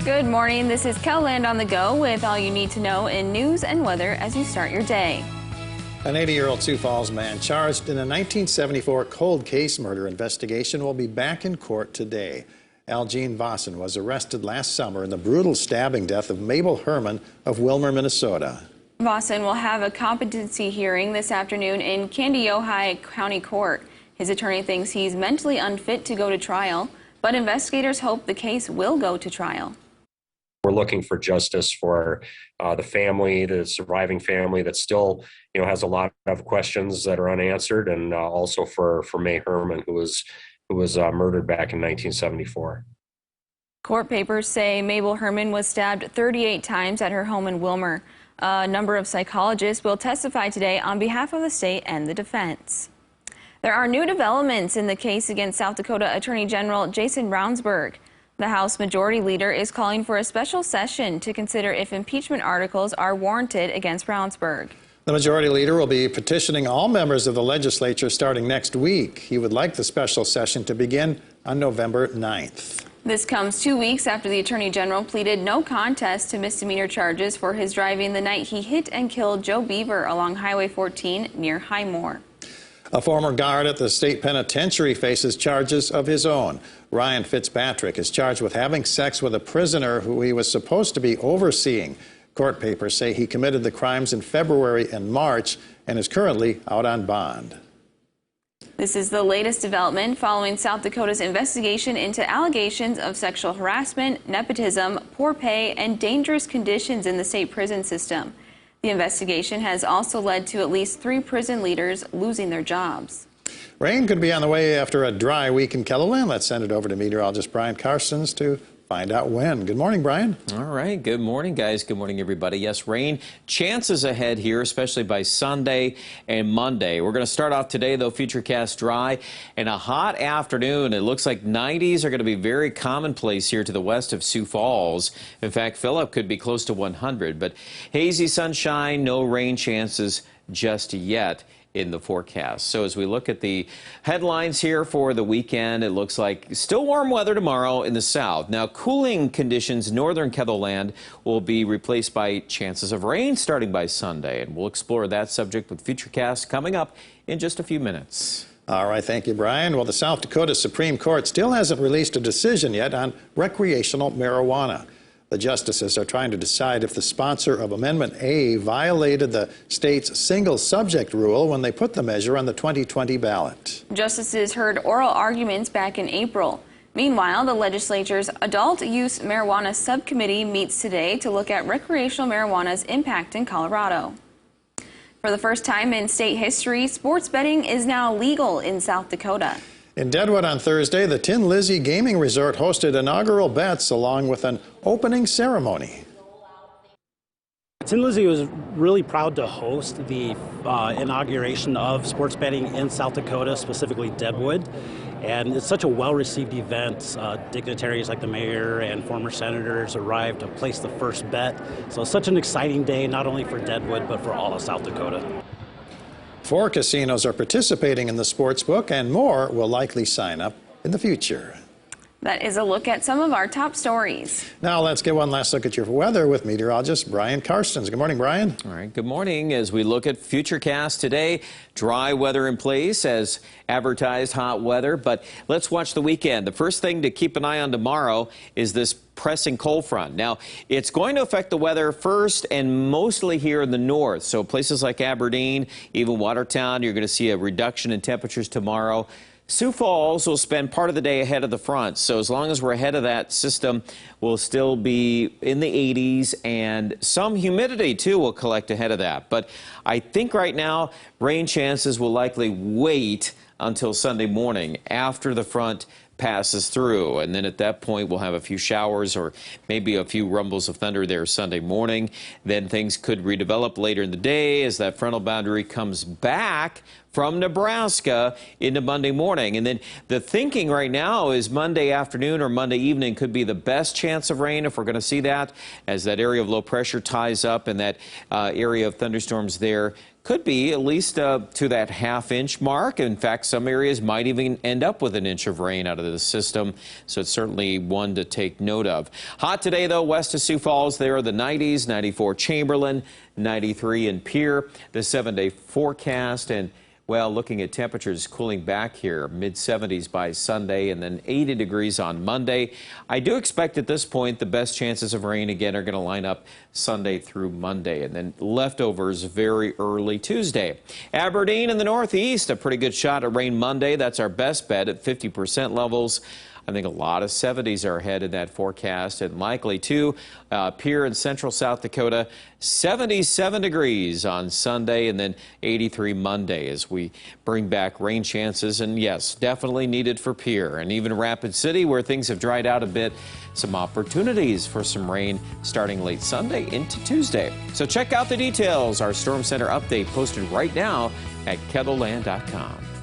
Good morning. This is KELOLAND on the go with all you need to know in news and weather as you start your day. An 80-year-old Sioux Falls man charged in a 1974 cold case murder investigation will be back in court today. Algene Vossen was arrested last summer in the brutal stabbing death of Mabel Herman of Willmar, Minnesota. Vossen will have a competency hearing this afternoon in Kandiyohi County Court. His attorney thinks he's mentally unfit to go to trial, but investigators hope the case will go to trial. We're looking for justice for the family, the surviving family that still, has a lot of questions that are unanswered, and also for May Herman, who was murdered back in 1974. Court papers say Mabel Herman was stabbed 38 times at her home in Willmar. A number of psychologists will testify today on behalf of the state and the defense. There are new developments in the case against South Dakota Attorney General Jason Brownsburg. The House Majority Leader is calling for a special session to consider if impeachment articles are warranted against Brownsburg. The Majority Leader will be petitioning all members of the legislature starting next week. He would like the special session to begin on November 9th. This comes 2 weeks after the Attorney General pleaded no contest to misdemeanor charges for his driving the night he hit and killed Joe Beaver along Highway 14 near Highmore. A former guard at the state penitentiary faces charges of his own. Ryan Fitzpatrick is charged with having sex with a prisoner who he was supposed to be overseeing. Court papers say he committed the crimes in February and March and is currently out on bond. This is the latest development following South Dakota's investigation into allegations of sexual harassment, nepotism, poor pay, and dangerous conditions in the state prison system. The investigation has also led to at least 3 prison leaders losing their jobs. Rain could be on the way after a dry week in KELOLAND. Let's send it over to meteorologist Brian Carstens to find out when. Good morning, Brian. All right. Good morning, guys. Good morning, everybody. Yes, rain chances ahead here, especially by Sunday and Monday. We're going to start off today, though, futurecast dry and a hot afternoon. It looks like 90s are going to be very commonplace here to the west of Sioux Falls. In fact, Phillip could be close to 100, but hazy sunshine, no rain chances just yet in the forecast. So as we look at the headlines here for the weekend, it looks like still warm weather tomorrow in the south. Now, cooling conditions northern KELOLAND will be replaced by chances of rain starting by Sunday, and we'll explore that subject with Futurecast coming up in just a few minutes. All right, thank you, Brian. Well, the South Dakota Supreme Court still hasn't released a decision yet on recreational marijuana. The justices are trying to decide if the sponsor of Amendment A violated the state's single subject rule when they put the measure on the 2020 ballot. Justices heard oral arguments back in April. Meanwhile, the legislature's Adult Use Marijuana Subcommittee meets today to look at recreational marijuana's impact in Colorado. For the first time in state history, sports betting is now legal in South Dakota. In Deadwood on Thursday, the Tin Lizzie Gaming Resort hosted inaugural bets along with an opening ceremony. Tin Lizzie was really proud to host the inauguration of sports betting in South Dakota, specifically Deadwood. And it's such a well-received event. Dignitaries like the mayor and former senators arrived to place the first bet. So it's such an exciting day, not only for Deadwood, but for all of South Dakota. 4 casinos are participating in the sports book, and more will likely sign up in the future. That is a look at some of our top stories. Now let's get one last look at your weather with meteorologist Brian Carstens. Good morning, Brian. All right, good morning. As we look at Futurecast today, dry weather in place as advertised hot weather, but let's watch the weekend. The first thing to keep an eye on tomorrow is this pressing cold front. Now, it's going to affect the weather first and mostly here in the north. So places like Aberdeen, even Watertown, you're going to see a reduction in temperatures tomorrow. Sioux Falls will spend part of the day ahead of the front, so as long as we're ahead of that system, we'll still be in the 80s, and some humidity, too, will collect ahead of that. But I think right now, rain chances will likely wait until Sunday morning after the front passes through, and then at that point we'll have a few showers or maybe a few rumbles of thunder there Sunday morning. Then things could redevelop later in the day as that frontal boundary comes back from Nebraska into Monday morning. And then the thinking right now is Monday afternoon or Monday evening could be the best chance of rain if we're going to see that, as that area of low pressure ties up and that area of thunderstorms there could be at least to that half-inch mark. In fact, some areas might even end up with an inch of rain out of the system, so it's certainly one to take note of. Hot today, though, west of Sioux Falls. There are the 90s, 94 Chamberlain, 93 in Pierre. The 7-day forecast, and well, looking at temperatures cooling back here, mid-70s by Sunday and then 80 degrees on Monday. I do expect at this point the best chances of rain again are going to line up Sunday through Monday, and then leftovers very early Tuesday. Aberdeen in the northeast, a pretty good shot at rain Monday. That's our best bet at 50% levels. I think a lot of 70s are ahead in that forecast, and likely too. Pierre in central South Dakota, 77 degrees on Sunday and then 83 Monday as we bring back rain chances. And yes, definitely needed for Pierre. And even Rapid City, where things have dried out a bit, some opportunities for some rain starting late Sunday into Tuesday. So check out the details. Our Storm Center update posted right now at KELOLAND.com.